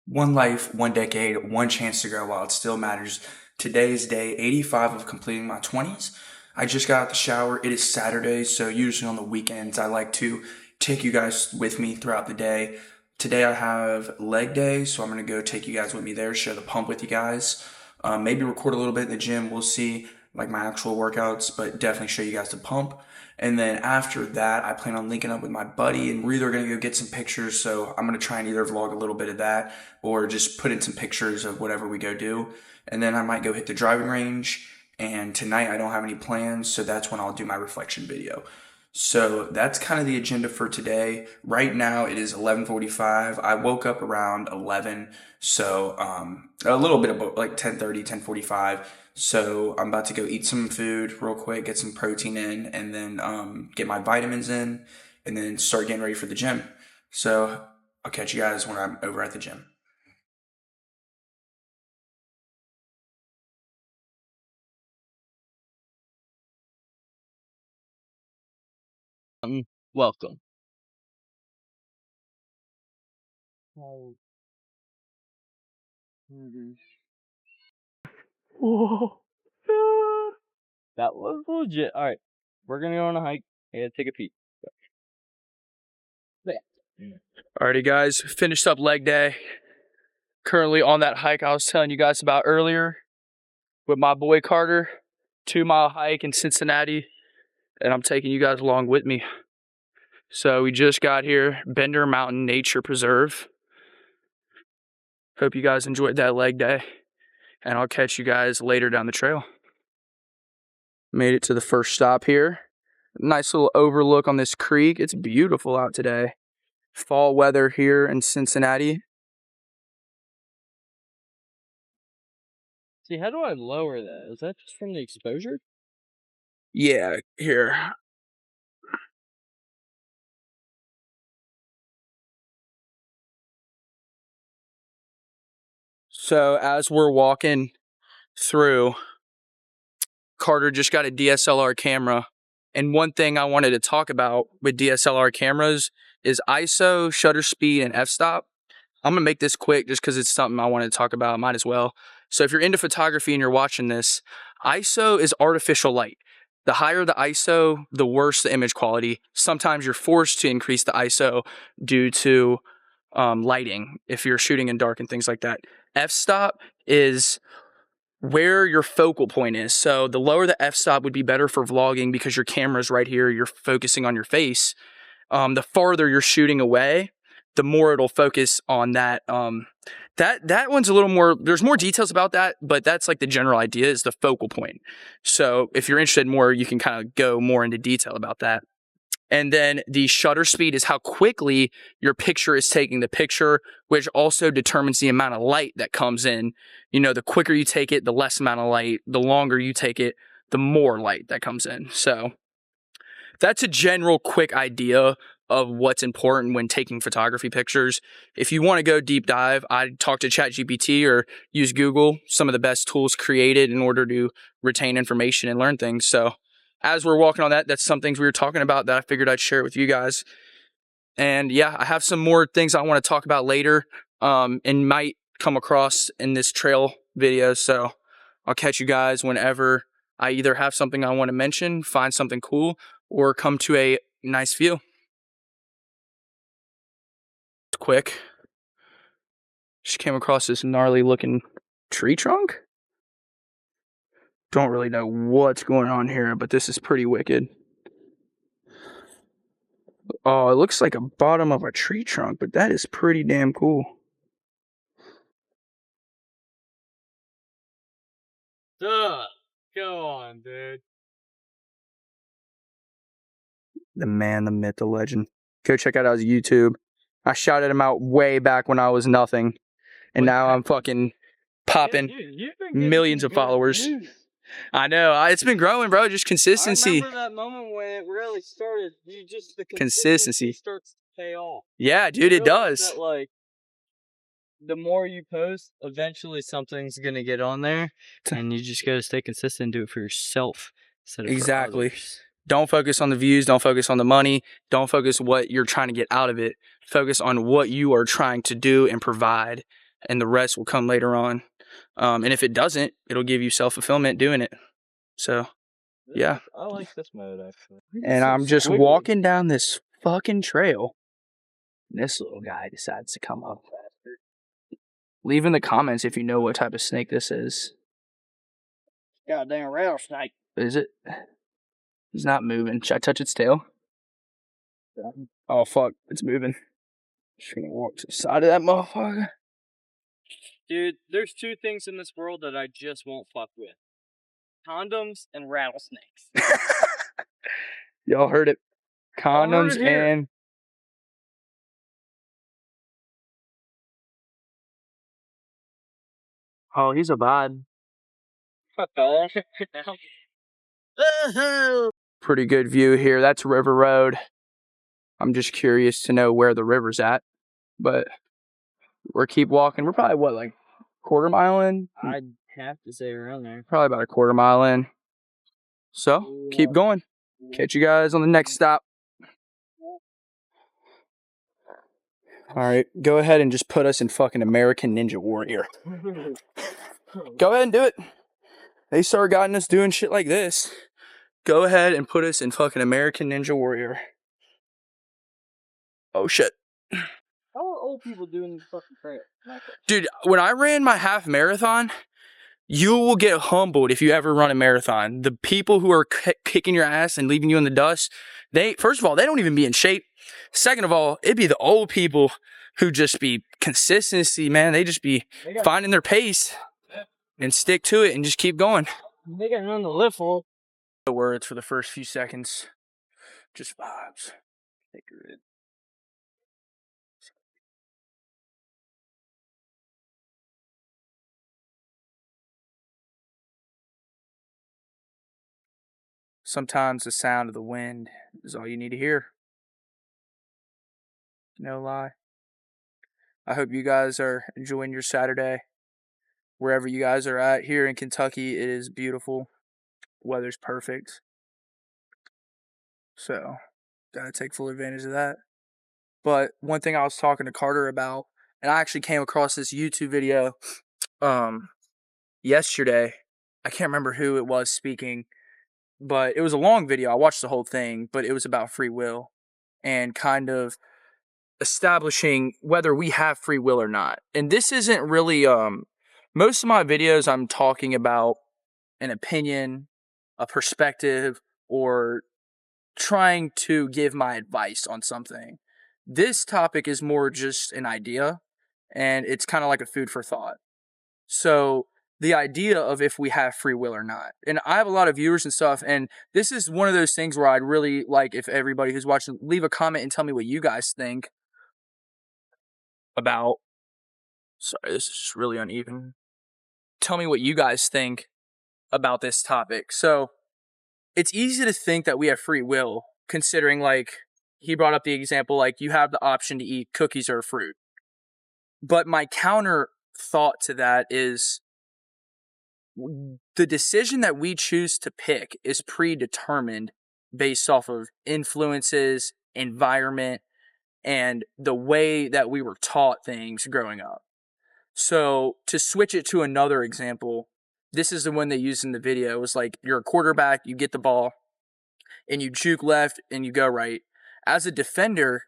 One life, one decade, one chance to grow while it still matters. Today is day 85 of completing my 20s. I just got out the shower. It is Saturday, so usually on the weekends, I like to take you guys with me throughout the day. Today I have leg day, so I'm going to go take you guys with me there, share the pump with you guys. Maybe record a little bit in the gym. We'll see, like my actual workouts, but definitely show you guys the pump. And then after that, I plan on linking up with my buddy, and we're either going to go get some pictures. So I'm going to try and either vlog a little bit of that or just put in some pictures of whatever we go do. And then I might go hit the driving range. And tonight I don't have any plans, so that's when I'll do my reflection video. So that's kind of the agenda for today. Right now it is 11:45. I woke up around 11, so a little bit of like 10:30, 10:45. So I'm about to go eat some food real quick, get some protein in, and then get my vitamins in, and then start getting ready for the gym. So I'll catch you guys when I'm over at the gym. Welcome. Whoa. That was legit. All right, we're gonna go on a hike and take a peek. Alrighty guys, finished up leg day. Currently on that hike I was telling you guys about earlier with my boy Carter. 2-mile hike in Cincinnati, and I'm taking you guys along with me. So we just got here, Bender Mountain Nature Preserve. Hope you guys enjoyed that leg day, and I'll catch you guys later down the trail. Made it to the first stop here. Nice little overlook on this creek. It's beautiful out today. Fall weather here in Cincinnati. See, how do I lower that? Is that just from the exposure? Yeah, here. So as we're walking through, Carter just got a DSLR camera. And one thing I wanted to talk about with DSLR cameras is ISO, shutter speed, and f-stop. I'm going to make this quick just because it's something I wanted to talk about. Might as well. So if you're into photography and you're watching this, ISO is artificial light. The higher the ISO, the worse the image quality. Sometimes you're forced to increase the ISO due to lighting if you're shooting in dark and things like that. F-stop is where your focal point is. So the lower the f-stop would be better for vlogging because your camera's right here, you're focusing on your face. The farther you're shooting away, the more it'll focus on that. That one's a little more, there's more details about that, but that's like the general idea is the focal point. So if you're interested more, you can kind of go more into detail about that. And then the shutter speed is how quickly your picture is taking the picture, which also determines the amount of light that comes in. You know, the quicker you take it, the less amount of light. The longer you take it, the more light that comes in. So that's a general quick idea of what's important when taking photography pictures. If you want to go deep dive, I'd talk to ChatGPT or use Google, some of the best tools created in order to retain information and learn things. So as we're walking on that, that's some things we were talking about that I figured I'd share with you guys. And yeah, I have some more things I want to talk about later and might come across in this trail video. So I'll catch you guys whenever I either have something I want to mention, find something cool, or come to a nice view. Quick. Just came across this gnarly looking tree trunk. Don't really know what's going on here, but this is pretty wicked. Oh, it looks like a bottom of a tree trunk, but that is pretty damn cool. Duh. Go on, dude. The man, the myth, the legend. Go check out his YouTube. I shouted him out way back when I was nothing. And now I'm fucking popping millions of followers. Views. I know. It's been growing, bro. Just consistency. I remember that moment when it really started. The consistency starts to pay off. Yeah, dude, it does. That, like, the more you post, eventually something's gonna get on there, and you just gotta stay consistent and do it for yourself instead of exactly. For others. Don't focus on the views. Don't focus on the money. Don't focus what you're trying to get out of it. Focus on what you are trying to do and provide. and the rest will come later on. And if it doesn't, it'll give you self-fulfillment doing it. So, yeah. I like this mode, actually. And I'm just walking down this fucking trail. And this little guy decides to come up. Leave in the comments if you know what type of snake this is. Goddamn rattlesnake. Is it? He's not moving. Should I touch its tail? Oh, fuck. It's moving. Just gonna walk to the side of that motherfucker. Dude, there's two things in this world that I just won't fuck with. Condoms and rattlesnakes. Y'all heard it. Condoms and... Oh, he's a bod. Pretty good view here. That's River Road. I'm just curious to know where the river's at. But we'll keep walking. We're probably, what, like quarter mile in? I'd have to say around there. Probably about a quarter mile in. So, keep going. Catch you guys on the next stop. Alright, go ahead and just put us in fucking American Ninja Warrior. Go ahead and do it. They started gotten us doing shit like this. Go ahead and put us in fucking American Ninja Warrior. Oh shit. How are old people doing fucking trail? Dude, when I ran my half marathon, you will get humbled if you ever run a marathon. The people who are kicking your ass and leaving you in the dust, first of all, they don't even be in shape. Second of all, it'd be the old people who just be consistency, man. They just be finding their pace and stick to it and just keep going. They got on the lift hole. The words for the first few seconds, just vibes. Take her in. Sometimes the sound of the wind is all you need to hear. No lie. I hope you guys are enjoying your Saturday. Wherever you guys are at, here in Kentucky, it is beautiful. Weather's perfect. So, gotta take full advantage of that. But one thing I was talking to Carter about, and I actually came across this YouTube video yesterday. I can't remember who it was speaking, but it was a long video. I watched the whole thing, but it was about free will and kind of establishing whether we have free will or not. And this isn't really most of my videos I'm talking about an opinion, a perspective, or trying to give my advice on something. This topic is more just an idea, and it's kind of like a food for thought. So the idea of if we have free will or not. And I have a lot of viewers and stuff, and this is one of those things where I'd really like if everybody who's watching, leave a comment and tell me what you guys think about, sorry, this is really uneven. Tell me what you guys think about this topic. So it's easy to think that we have free will, considering, like, he brought up the example, like, you have the option to eat cookies or fruit. But my counter thought to that is the decision that we choose to pick is predetermined based off of influences, environment, and the way that we were taught things growing up. So to switch it to another example, this is the one they used in the video. It was like, you're a quarterback, you get the ball, and you juke left and you go right. As a defender,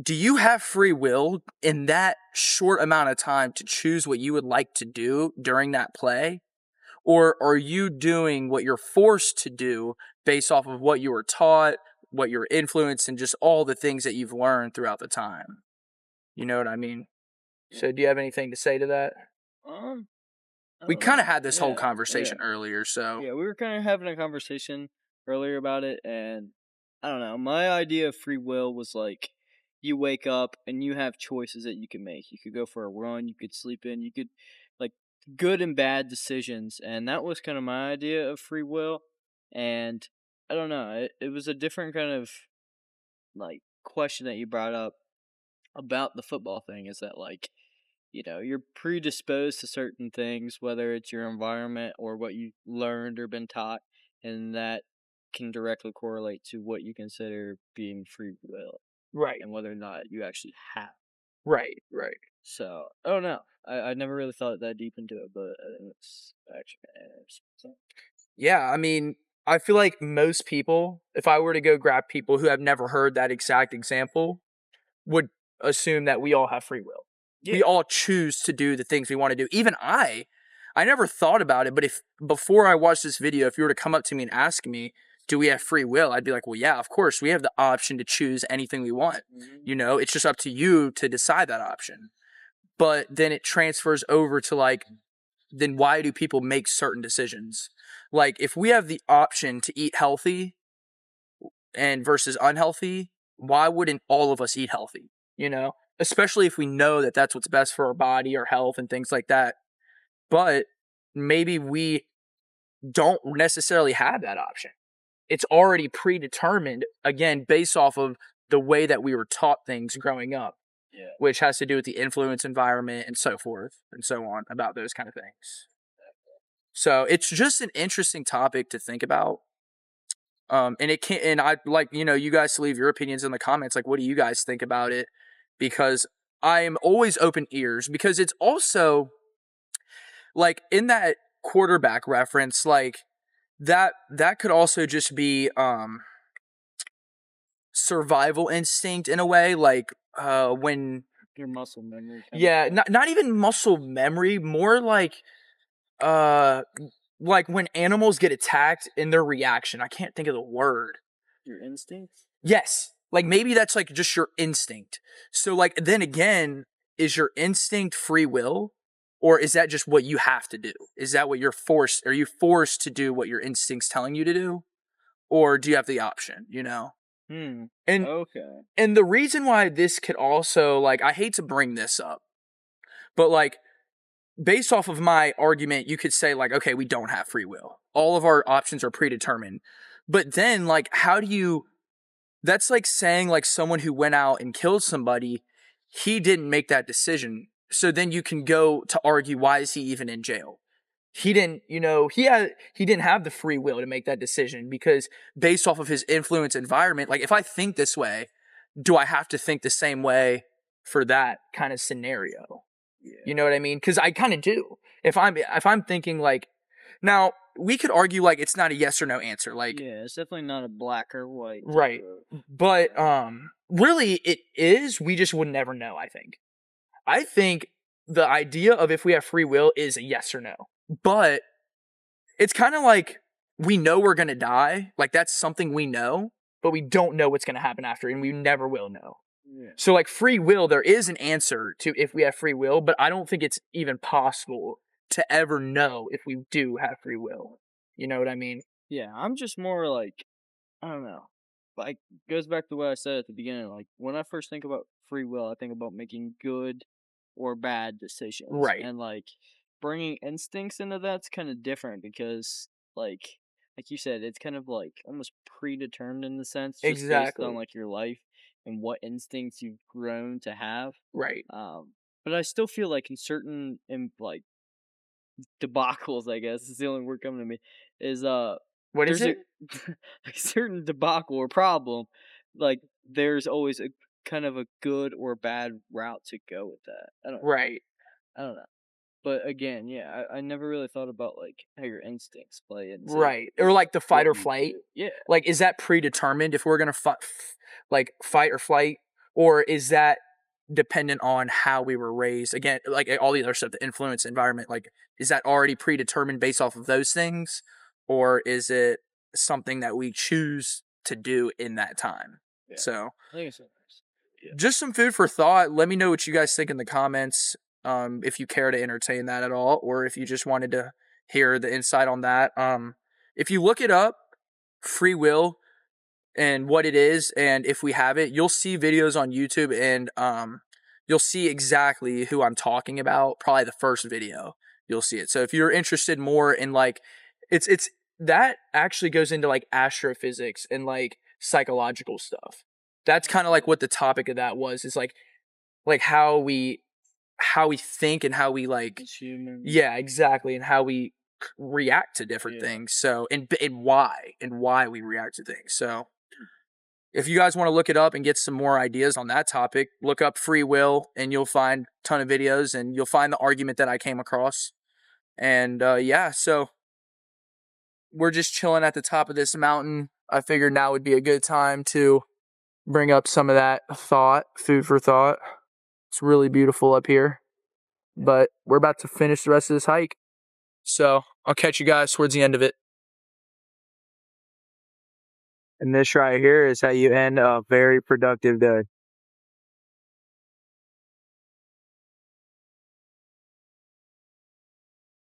do you have free will in that short amount of time to choose what you would like to do during that play? Or are you doing what you're forced to do based off of what you were taught, what you're influenced, and just all the things that you've learned throughout the time? You know what I mean? So do you have anything to say to that? We kind of had this whole conversation earlier, so. Yeah, we were kind of having a conversation earlier about it, and I don't know. My idea of free will was like, you wake up and you have choices that you can make. You could go for a run, you could sleep in, you could, like, good and bad decisions, and that was kind of my idea of free will. And I don't know, it was a different kind of, like, question that you brought up about the football thing, is that, like, you know, you're predisposed to certain things, whether it's your environment or what you learned or been taught, and that can directly correlate to what you consider being free will. Right. And whether or not you actually have. Right, right. So I don't know. I never really thought that deep into it, but I think it's actually kind of interesting. So, Yeah, I mean, I feel like most people, if I were to go grab people who have never heard that exact example, would assume that we all have free will. yeah. We all choose to do the things we want to do. Even I never thought about it, but if before I watched this video, if you were to come up to me and ask me, do we have free will? I'd be like, well, yeah, of course. We have the option to choose anything we want. You know, it's just up to you to decide that option. But then it transfers over to like, then why do people make certain decisions? Like, if we have the option to eat healthy and versus unhealthy, why wouldn't all of us eat healthy? You know, especially if we know that that's what's best for our body, our health, and things like that. But maybe we don't necessarily have that option. It's already predetermined, again, based off of the way that we were taught things growing up, Yeah. which has to do with the influence environment and so forth and so on about those kind of things. So it's just an interesting topic to think about. And it can't, and I'd like, you guys to leave your opinions in the comments. Like, what do you guys think about it? Because I am always open ears, because it's also like in that quarterback reference, like that could also just be survival instinct in a way, like when Your muscle memory. yeah, not even muscle memory, more uh like when animals get attacked in their reaction. I can't think of the word. Your instincts. Yes. Like maybe that's like just your instinct. So like then again, is your instinct free will? Or is that just what you have to do? Is that what you're forced? Are you forced to do what your instinct's telling you to do? Or do you have the option, you know? Hmm. And Okay. and the reason why this could also, like, I hate to bring this up, but like based off of my argument, you could say like, okay, we don't have free will. All of our options are predetermined. But then like how do you, that's like saying like someone who went out and killed somebody, he didn't make that decision. So then you can go to argue, why is he even in jail? He didn't, he didn't have the free will to make that decision, because based off of his influence environment, like if I think this way, do I have to think the same way for that kind of scenario? Yeah. You know what I mean? Because I kind of do. If I'm thinking like, now we could argue like it's not a yes or no answer. Like, Yeah, it's definitely not a black or white. right. But really it is. We just would never know, I think. I think the idea of if we have free will is a yes or no. But it's kind of like we know we're going to die. Like that's something we know, but we don't know what's going to happen after, and we never will know. Yeah. So like free will, there is an answer to if we have free will, but I don't think it's even possible to ever know if we do have free will. You know what I mean? Yeah, I'm just more like, I don't know. Like, goes back to what I said at the beginning. Like, when I first think about free will, I think about making good or bad decisions. Right. And, like, bringing instincts into that's kind of different because, like you said, it's kind of like almost predetermined in the sense, just based on, Exactly. like, your life and what instincts you've grown to have. Right. But I still feel like in certain, like, debacles, I guess is the only word coming to me, is What is there's a it? a certain debacle or problem, like there's always a kind of a good or bad route to go with that. Right. I don't know. But again, yeah, I never really thought about like how your instincts play into Right. Or like the fight what or you flight. do. Yeah. Like, is that predetermined if we're going to like fight or flight? Or is that dependent on how we were raised? Again, like all the other stuff, the influence environment, like, is that already predetermined based off of those things? Or is it something that we choose to do in that time? Yeah. So, I think it's nice. Yeah. just some food for thought. Let me know what you guys think in the comments. If you care to entertain that at all, or if you just wanted to hear the insight on that. If you look it up, free will and what it is, and if we have it, you'll see videos on YouTube, and you'll see exactly who I'm talking about. Probably the first video, you'll see it. So if you're interested more in like, it's that actually goes into like astrophysics and like psychological stuff. That's kind of like what the topic of that was. Is like how we think and how we like, It's human. yeah, exactly, and how we react to different Yeah. things. So and why we react to things. So if you guys want to look it up and get some more ideas on that topic, look up free will and you'll find a ton of videos and you'll find the argument that I came across. And yeah, so we're just chilling at the top of this mountain. I figured now would be a good time to bring up some of that thought, food for thought. It's really beautiful up here, but we're about to finish the rest of this hike. So I'll catch you guys towards the end of it. And this right here is how you end a very productive day.